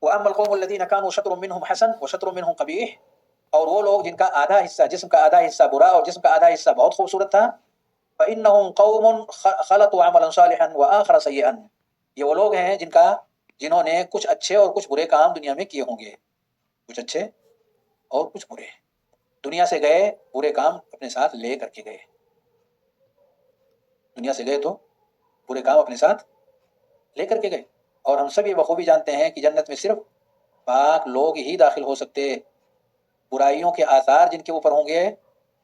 وَأَمَّا الْقَوْمُ الَّذِينَ كَانُوا شَطْرٌ مِّنْهُمْ حَسَنٌ وَشَطْرٌ مِّنْهُمْ قَبِيحٌ، اور وہ لوگ جن کا آدھا حصہ جسم کا آدھا حصہ برا اور جسم کا آدھا حصہ بہت خوبصورت تھا، فَإِنَّهُمْ قَوْمٌ خَلَطُوا عَمَلًا صَالِحًا وَآخَرَ سَيِّئًا، یہ وہ لوگ ہیں جنہوں نے کچھ اچھے اور کچھ برے کام دنیا میں کیے ہوں گے، کچھ اچھے اور کچھ برے، دنیا سے گئے برے کام اپنے ساتھ لے کر کے گئے، دنیا سے گئے تو برے کام اپنے ساتھ لے کر کے گئے۔ اور ہم سب یہ بخوبی جانتے ہیں کہ جنت میں صرف پاک لوگ ہی داخل ہو سکتے، برائیوں کے آثار جن کے اوپر ہوں گے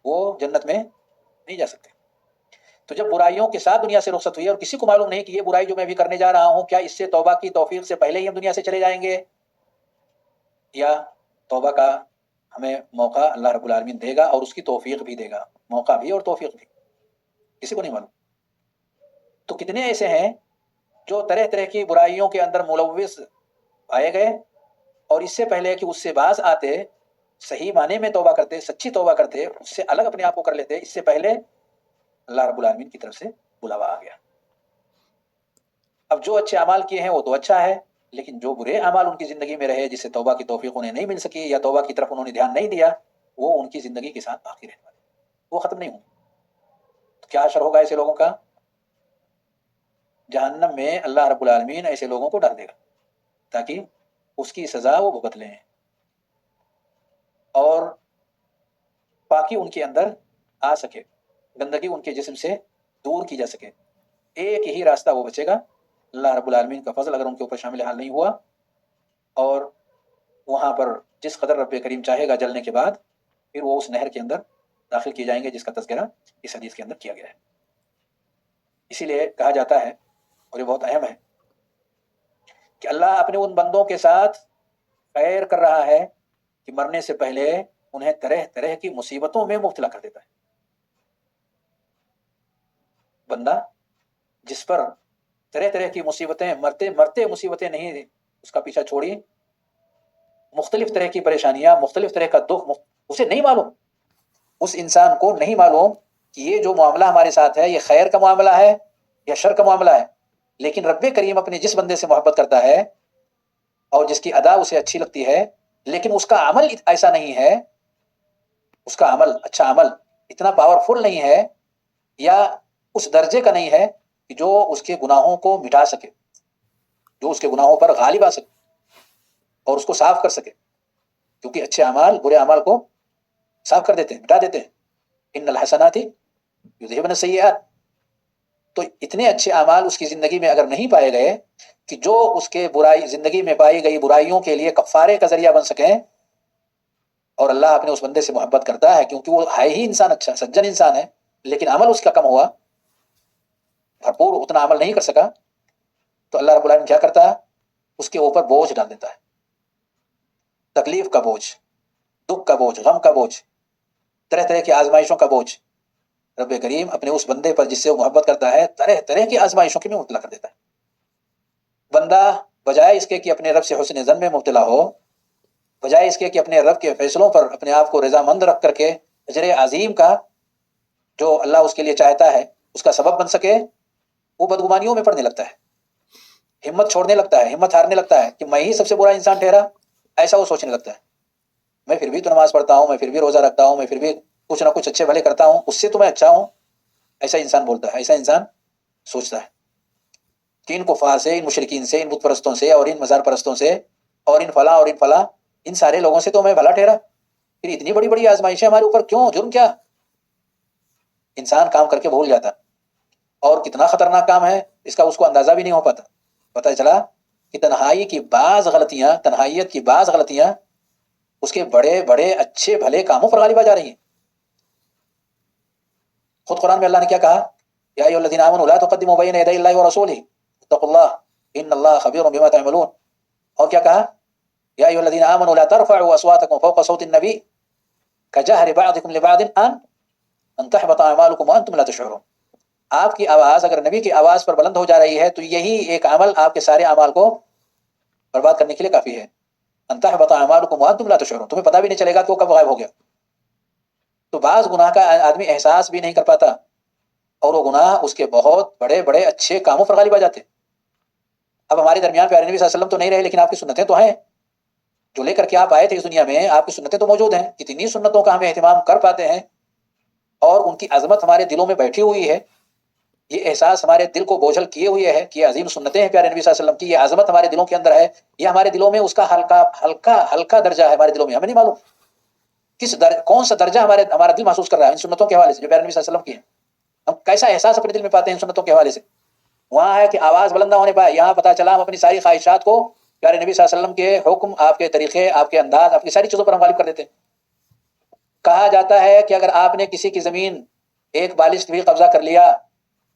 وہ جنت میں نہیں جا سکتے۔ تو جب برائیوں کے ساتھ دنیا سے رخصت ہوئی اور کسی کو معلوم نہیں کہ یہ برائی جو میں بھی کرنے جا رہا ہوں کیا اس سے توبہ کی توفیق سے پہلے ہی ہم دنیا سے چلے جائیں گے، یا توبہ کا ہمیں موقع اللہ رب العالمین دے گا اور اس کی توفیق بھی دے گا، موقع بھی اور توفیق بھی، کسی کو نہیں معلوم۔ تو کتنے ایسے ہیں جو طرح طرح کی برائیوں کے اندر ملوث پائے گئے، اور اس سے پہلے کہ اس سے باز آتے، صحیح معنی میں توبہ کرتے، سچی توبہ کرتے، اس سے الگ اپنے آپ کو کر لیتے، اس سے پہلے اللہ رب العالمین کی طرف سے بلاوا آ گیا۔ اب جو اچھے اعمال کیے ہیں وہ تو اچھا ہے، لیکن جو برے اعمال ان کی زندگی میں رہے، جس سے توبہ کی توفیق انہیں نہیں مل سکی یا توبہ کی طرف انہوں نے دھیان نہیں دیا، وہ ان کی زندگی کے ساتھ باقی رہنے والے، وہ ختم نہیں ہوں گے۔ تو کیا حشر ہوگا ایسے لوگوں کا؟ جہنم میں اللہ رب العالمین ایسے لوگوں کو ڈال دے گا تاکہ اس کی سزا وہ بھگت لیں اور پاکی ان کے اندر آ سکے، گندگی ان کے جسم سے دور کی جا سکے۔ ایک ہی راستہ وہ بچے گا، اللہ رب العالمین کا فضل اگر ان کے اوپر شامل حال نہیں ہوا، اور وہاں پر جس قدر رب کریم چاہے گا جلنے کے بعد پھر وہ اس نہر کے اندر داخل کیے جائیں گے جس کا تذکرہ اس حدیث کے اندر کیا گیا ہے۔ اسی لیے کہا جاتا ہے، اور یہ بہت اہم ہے، کہ اللہ اپنے ان بندوں کے ساتھ خیر کر رہا ہے کہ مرنے سے پہلے انہیں طرح طرح کی مصیبتوں میں مبتلا کر دیتا ہے۔ بندہ جس پر طرح طرح کی مصیبتیں، مرتے مرتے مصیبتیں نہیں اس کا پیچھا چھوڑی، مختلف طرح کی پریشانیاں، مختلف طرح کا دکھ، اسے نہیں معلوم، اس انسان کو نہیں معلوم کہ یہ جو معاملہ ہمارے ساتھ ہے یہ خیر کا معاملہ ہے یا شر کا معاملہ ہے، لیکن رب کریم اپنے جس بندے سے محبت کرتا ہے اور جس کی ادا اسے اچھی لگتی ہے، لیکن اس کا عمل ایسا نہیں ہے، اس کا عمل، اچھا عمل اتنا پاورفل نہیں ہے یا اس درجے کا نہیں ہے کہ جو اس کے گناہوں کو مٹا سکے، جو اس کے گناہوں پر غالب آ سکے اور اس کو صاف کر سکے، کیونکہ اچھے اعمال برے اعمال کو صاف کر دیتے ہیں، مٹا دیتے ہیں۔ ان الحسنات یذہبن السیئات، تو اتنے اچھے اعمال اس کی زندگی میں اگر نہیں پائے گئے کہ جو اس کے برائی زندگی میں پائی گئی برائیوں کے لیے کفارے کا ذریعہ بن سکیں، اور اللہ اپنے اس بندے سے محبت کرتا ہے کیونکہ وہ ہے ہی انسان اچھا سجن انسان ہے، لیکن عمل اس کا کم ہوا، بھرپور اتنا عمل نہیں کر سکا، تو اللہ رب العالمین کیا کرتا ہے؟ اس کے اوپر بوجھ ڈال دیتا ہے، تکلیف کا بوجھ، دکھ کا بوجھ، غم کا بوجھ، طرح طرح کی آزمائشوں کا بوجھ رب کریم اپنے اس بندے پر جس سے وہ محبت کرتا ہے طرح طرح کی آزمائشوں کے میں مبتلا کر دیتا ہے۔ بندہ بجائے اس کے کہ اپنے رب سے حسن ظن میں مبتلا ہو، بجائے اس کے کہ اپنے رب کے فیصلوں پر اپنے آپ کو رضامند رکھ کر کے اجر عظیم کا جو اللہ اس کے لیے چاہتا ہے اس کا سبب بن سکے، وہ بدگمانیوں میں پڑنے لگتا ہے، ہمت چھوڑنے لگتا ہے، ہمت ہارنے لگتا ہے کہ میں ہی سب سے برا انسان ٹھہرا، ایسا وہ سوچنے لگتا ہے۔ میں پھر بھی تو نماز پڑھتا ہوں، میں پھر بھی روزہ رکھتا ہوں، میں پھر بھی کچھ نہ کچھ اچھے بھلے کرتا ہوں، اس سے تو میں اچھا ہوں، ایسا انسان بولتا ہے، ایسا انسان سوچتا ہے کہ ان کفار سے، ان مشرکین سے، ان بت پرستوں سے اور ان مزار پرستوں سے اور ان فلاں اور ان فلاں، ان سارے لوگوں سے تو میں بھلا ٹھہرا، پھر اتنی بڑی بڑی آزمائشیں ہمارے اوپر کیوں، جرم کیا؟ انسان کام کر کے بھول جاتا، اور کتنا خطرناک کام ہے اس کا اس کو اندازہ بھی نہیں ہو پاتا۔ پتہ چلا کہ تنہائیت کی بعض غلطیاں اس کے بڑے بڑے اچھے بھلے کاموں پر غالب آ جا رہی ہیں۔ خود قرآن میں اللہ نے کیا کہا؟ یا ایھا الذین آمنوا لا تقدموا بین یدی اللہ ورسولہ اتقوا اللہ ان اللہ خبیر بما تعملون، اور کیا کہا؟ یا ایھا الذین آمنوا لا ترفعوا اصواتکم فوق صوت النبی کجہر بعضکم لبعض ان تحبط اعمالکم وانتم لا تشعرون۔ آپ کی آواز اگر نبی کی آواز پر بلند ہو جا رہی ہے تو یہی ایک عمل آپ کے سارے اعمال کو برباد کرنے کے لیے کافی ہے۔ ان تحبط اعمالکم وانتم لا تشعرون، تمہیں پتہ بھی نہیں چلے گا کہ وہ کب غائب ہو گیا۔ تو بعض گناہ کا آدمی احساس بھی نہیں کر پاتا، اور وہ گناہ اس کے بہت بڑے بڑے اچھے کاموں پر غالب آ جاتے۔ اب ہمارے درمیان پیارے نبی صلی اللہ علیہ وسلم تو نہیں رہے، لیکن آپ کی سنتیں تو ہیں، جو لے کر کے آپ آئے تھے اس دنیا میں، آپ کی سنتیں تو موجود ہیں. اتنی سنتوں کا ہم اہتمام کر پاتے ہیں اور ان کی عظمت ہمارے دلوں میں بیٹھی ہوئی ہے، یہ احساس ہمارے دل کو بوجھل کیے ہوئے ہے کہ یہ عظیم سنتیں ہیں پیارے نبی صلی اللہ علیہ وسلم کی، یہ عظمت ہمارے دلوں کے اندر ہے. یہ ہمارے دلوں میں اس کا ہلکا ہلکا ہلکا درجہ ہے ہمارے دلوں میں، ہمیں نہیں معلوم کون سا درجہ ہمارا دل محسوس کر رہا ہے ان سنتوں کے حوالے سے جو پیارے نبی صلی اللہ علیہ وسلم کی ہیں. ہم کیسا احساس اپنے دل میں پاتے ہیں ان سنتوں کے حوالے سے. وہاں ہے کہ آواز بلند نہ ہونے پائے، یہاں پتہ چلا ہم اپنی ساری خواہشات کو پیارے نبی صلی اللہ علیہ وسلم کے حکم، آپ کے طریقے، آپ کے انداز، آپ کی ساری چیزوں پر ہم غالب کر دیتے ہیں. کہا جاتا ہے کہ اگر آپ نے کسی کی زمین ایک بالش بھی قبضہ کر لیا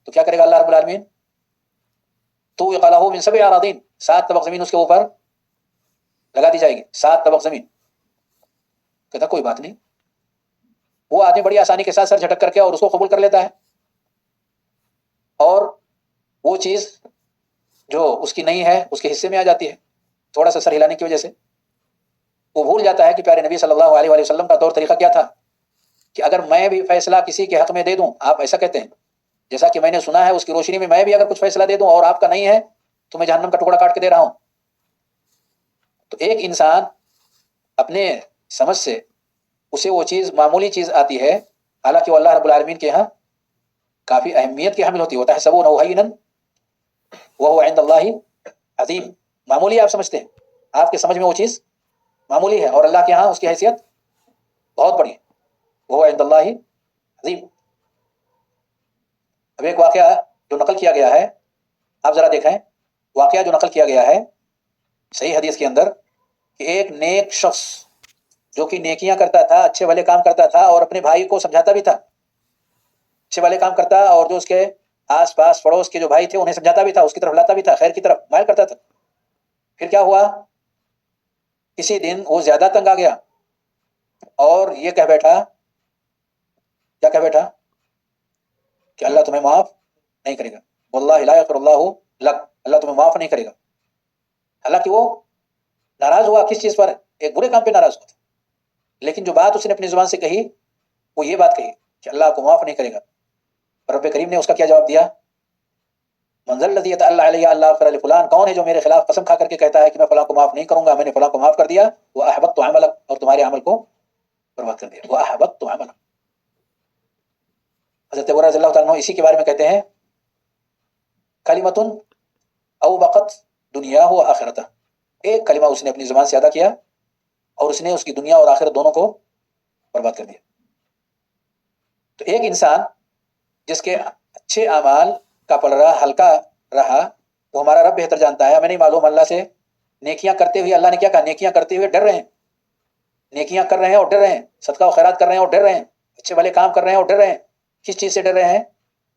تو کیا کرے گا اللہ رب العالمین؟ تو قلہ من سبع اراضین، 7 طبق زمین اس کے اوپر لگا دی جائے گی، 7 طبق زمین. کہتا کوئی بات نہیں. وہ آدمی بڑی آسانی کے ساتھ سر جھٹک کر کے اور اس کو قبول کر لیتا ہے، اور وہ چیز جو اس کی نہیں ہے اس کے حصے میں آ جاتی ہے تھوڑا سا سر ہلانے کی وجہ سے. وہ بھول جاتا ہے کہ پیارے نبی صلی اللہ علیہ وآلہ وسلم کا طور طریقہ کیا تھا کہ اگر میں بھی فیصلہ کسی کے حق میں دے دوں، آپ ایسا کہتے ہیں جیسا کہ میں نے سنا ہے اس کی روشنی میں بھی اگر کچھ فیصلہ دے دوں اور آپ کا نہیں ہے تو میں جہنم کا ٹکڑا کاٹ کے دے رہا ہوں. تو ایک انسان اپنے سمجھ سے اسے وہ چیز معمولی چیز آتی ہے، حالانکہ وہ اللہ رب العالمین کے ہاں کافی اہمیت کی حامل ہوتی ہے. وَتَحْسَبُونَهُ هَيِّنًا وَهُوَ عِندَ اللَّهِ عظیم. معمولی آپ سمجھتے ہیں، آپ کے سمجھ میں وہ چیز معمولی ہے اور اللہ کے ہاں اس کی حیثیت بہت بڑی ہے. وَهُوَ عِندَ اللَّهِ عظیم. اب ایک واقعہ جو نقل کیا گیا ہے، آپ ذرا دیکھیں واقعہ جو نقل کیا گیا ہے صحیح حدیث کے اندر، کہ ایک نیک شخص جو کہ نیکیاں کرتا تھا، اچھے بھلے کام کرتا تھا اور اپنے بھائی کو سمجھاتا بھی تھا، اچھے بھلے کام کرتا اور جو اس کے آس پاس پڑوس کے جو بھائی تھے انہیں سمجھاتا بھی تھا، اس کی طرف لاتا بھی تھا، خیر کی طرف مائل کرتا تھا. پھر کیا ہوا؟ کسی دن وہ زیادہ تنگ آ گیا اور یہ کہہ بیٹھا، کیا کہہ بیٹھا کہ اللہ تمہیں معاف نہیں کرے گا، واللہ لا یغفر اللہ لک، اللہ تمہیں معاف نہیں کرے گا. حالانکہ وہ ناراض ہوا کس چیز پر؟ ایک برے کام پہ ناراض ہوا تھا، لیکن جو بات اس نے اپنی زبان سے کہی وہ یہ بات کہی کہ اللہ کو معاف نہیں کرے گا. رب کریم نے اس کا کیا جواب دیا؟ من ذا الذی یتعلی علی اللہ اغفر لفلان، کون ہے جو میرے خلاف قسم کھا کر کے کہتا ہے کہ میں فلاں کو معاف نہیں کروں گا، میں نے فلاں کو معاف کر دیا، واحبطت عملک، اور تمہارے عمل کو برباد کر دیا. واحبطت عملک. حضرت ابو رضی اللہ تعالیٰ عنہ اسی کے بارے میں کہتے ہیں کلمۃ اوبقت دنیا و آخرتہ، ایک کلمہ اس نے اپنی زبان سے ادا کیا اور اس نے اس کی دنیا اور آخرت دونوں کو برباد کر دیا. تو ایک انسان جس کے اچھے اعمال کا پلڑا ہلکا رہا، وہ ہمارا رب بہتر جانتا ہے، ہمیں نہیں معلوم. اللہ سے نیکیاں کرتے ہوئے، اللہ نے کیا کہا؟ نیکیاں کرتے ہوئے ڈر رہے ہیں، نیکیاں کر رہے ہیں اور ڈر رہے ہیں، صدقہ و خیرات کر رہے ہیں اور ڈر رہے ہیں، اچھے بھلے کام کر رہے ہیں اور ڈر رہے ہیں. کس چیز سے ڈر رہے ہیں؟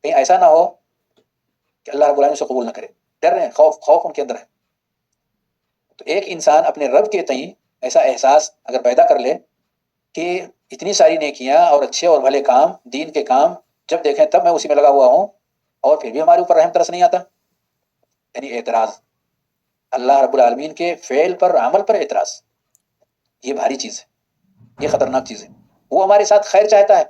کہیں ایسا نہ ہو کہ اللہ رب العالمین سے قبول نہ کرے. ڈر رہے ہیں، خوف ان کے اندر ہے. تو ایک انسان اپنے رب کے تئیں ایسا احساس اگر پیدا کر لے کہ اتنی ساری نیکیاں اور اچھے اور بھلے کام، دین کے کام جب دیکھیں تب میں اسی میں لگا ہوا ہوں اور پھر بھی ہمارے اوپر رحم ترس نہیں آتا، یعنی اعتراض، اللہ رب العالمین کے فعل پر، عمل پر اعتراض، یہ بھاری چیز ہے، یہ خطرناک چیز ہے. وہ ہمارے ساتھ خیر چاہتا ہے،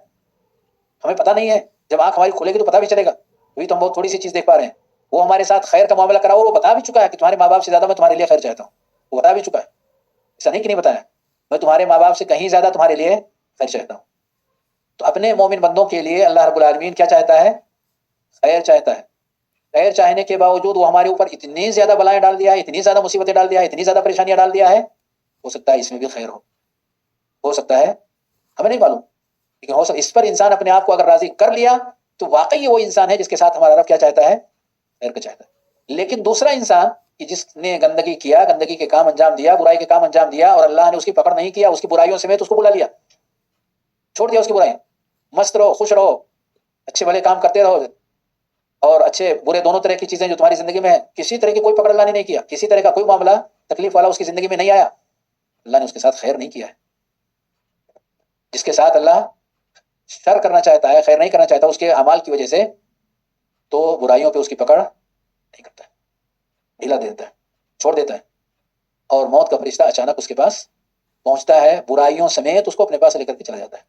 ہمیں پتہ نہیں ہے، جب آنکھ ہماری کھلے گی تو پتہ بھی چلے گا. ابھی تو ہم بہت تھوڑی سی چیز دیکھ پا رہے ہیں. وہ ہمارے ساتھ خیر کا معاملہ کرا، وہ بتا بھی چکا ہے کہ تمہارے ماں باپ سے زیادہ میں تمہارے لیے خیر چاہتا ہوں، وہ بتا بھی چکا ہے، ایسا نہیں کہ نہیں بتایا، میں تمہارے ماں باپ سے کہیں زیادہ تمہارے لیے خیر چاہتا ہوں. تو اپنے مومن بندوں کے لیے اللہ رب العالمین کیا چاہتا ہے؟ خیر چاہتا ہے. خیر چاہنے کے باوجود وہ ہمارے اوپر اتنی زیادہ بلائیں ڈال دیا ہے، اتنی زیادہ مصیبتیں ڈال دیا ہے، اتنی زیادہ پریشانیاں ڈال دیا ہے، ہو سکتا ہے اس میں بھی خیر ہو سکتا ہے، ہمیں نہیں معلوم، لیکن ہو سکتا اس پر انسان اپنے آپ کو اگر راضی کر لیا تو واقعی وہ انسان ہے جس کے ساتھ ہمارا رب کیا چاہتا ہے؟ خیر کا چاہتا ہے. لیکن دوسرا انسان کہ جس نے گندگی کیا، گندگی کے کام انجام دیا، برائی کے کام انجام دیا اور اللہ نے اس کی پکڑ نہیں کیا، اس کی برائیوں سمیت اس کو بلا لیا، چھوڑ دیا اس کی برائیاں، مست رہو، خوش رہو، اچھے بھلے کام کرتے رہو اور اچھے برے دونوں طرح کی چیزیں جو تمہاری زندگی میں ہیں، کسی طرح کی کوئی پکڑ اللہ نے نہیں کیا، کسی طرح کا کوئی معاملہ تکلیف والا اس کی زندگی میں نہیں آیا، اللہ نے اس کے ساتھ خیر نہیں کیا ہے. جس کے ساتھ اللہ شر کرنا چاہتا ہے، خیر نہیں کرنا چاہتا اس کے اعمال کی وجہ سے، تو برائیوں پہ اس کی پکڑ نہیں کرتا ہے، ڈھیلا دے دیتا ہے، چھوڑ دیتا ہے، اور موت کا فرشتہ اچانک اس کے پاس پہنچتا ہے، برائیوں سمیت اس کو اپنے پاس لے کر کے چلا جاتا ہے.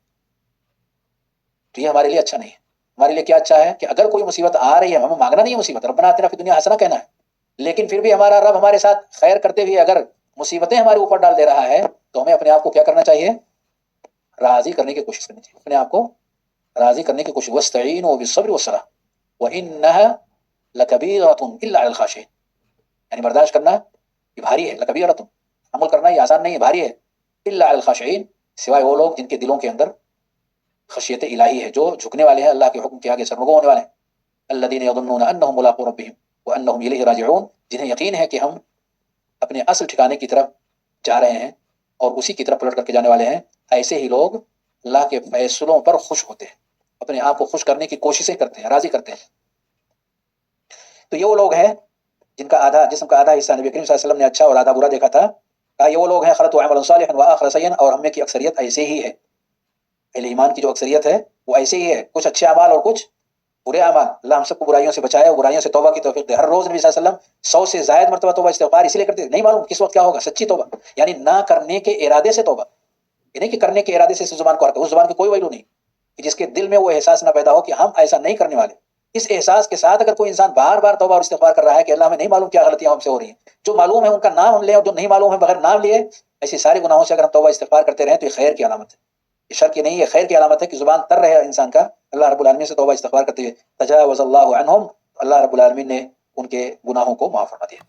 تو یہ ہمارے لیے اچھا نہیں ہے. ہمارے لیے کیا اچھا ہے کہ اگر کوئی مصیبت آ رہی ہے، ہمیں مانگنا نہیں ہے مصیبت، ربنا آتنا فی الدنیا حسنہ کہنا ہے، لیکن پھر بھی ہمارا رب ہمارے ساتھ خیر کرتے ہوئے اگر مصیبتیں ہمارے اوپر ڈال دے رہا ہے تو ہمیں اپنے آپ کو کیا کرنا چاہیے؟ راضی کرنے کی کوشش کرنی چاہیے، اپنے آپ کو راضی کرنے کی کوشش. وَاسْتَعِينُوا بِالصَّبْرِ وَالصَّلَاةِ وَإِنَّهَا لَكَبِيرَةٌ إِلَّا عَلَى الْخَاشِعِينَ. یعنی برداشت کرنا یہ بھاری ہے، لَكَبِيرَةٌ، عمل کرنا یہ آسان نہیں ہے، بھاری ہے. إِلَّا عَلَى الْخَاشِعِينَ، سوائے وہ لوگ جن کے دلوں کے اندر خشیت الہی ہے، جو جھکنے والے ہیں اللہ کے حکم کے آگے سرنگو ہونے والے ہیں. الَّذِينَ يَظُنُّونَ أَنَّهُمْ مُلَاقُو رَبِّهِمْ وَأَنَّهُمْ إِلَيْهِ راجعون، جنہیں یقین ہے کہ ہم اپنے اصل ٹھکانے کی طرف جا رہے ہیں اور اسی کی طرف پلٹ کر کے جانے والے ہیں. ایسے ہی لوگ اللہ کے فیصلوں پر خوش ہوتے ہیں، اپنے آپ کو خوش کرنے کی کوششیں کرتے ہیں، راضی کرتے ہیں. تو یہ وہ لوگ ہیں جن کا آدھا جسم کا آدھا حصہ نبی کریم صلی اللہ علیہ وسلم نے اچھا اور آدھا برا دیکھا تھا. کہا یہ وہ لوگ ہیں خلطوا عملا صالحا واخر سیئا، اور ہم میں کی اکثریت ایسے ہی ہے. اہل ایمان کی جو اکثریت ہے وہ ایسے ہی ہے، کچھ اچھے اعمال اور کچھ برے اعمال. اللہ ہم سب کو برائیوں سے بچائے اور برائیوں سے توبہ کی توفیق دے. ہر روز نبی صلی اللہ علیہ وسلم 100 سے زائد مرتبہ توبہ استغفار اس لیے کرتے تھے، نہیں معلوم کس وقت کیا ہوگا. سچی توبہ یعنی نہ کرنے کے ارادے سے توبہ، یہ نہیں کہ کرنے کے ارادے سے اس زبان کو اس زبان کی کوئی ویلو نہیں کہ جس کے دل میں وہ احساس نہ پیدا ہو کہ ہم ایسا نہیں کرنے والے. اس احساس کے ساتھ اگر کوئی انسان بار بار توبہ اور استغفار کر رہا ہے کہ اللہ ہمیں نہیں معلوم کیا غلطیاں ہم سے ہو رہی ہیں، جو معلوم ہے ان کا نام ہم لیں اور جو نہیں معلوم ہے بغیر نام لیے، ایسے سارے گناہوں سے اگر ہم توبہ استغفار کرتے رہیں تو یہ خیر کی علامت ہے. یہ شر کی نہیں، یہ خیر کی علامت ہے کہ زبان تر رہے انسان کا اللہ رب العالمین سے توبہ استغفار کرتے ہوئے. تجاوز اللہ عنہم، اللہ رب العالمین نے ان کے گناہوں کو معاف فرما دیا.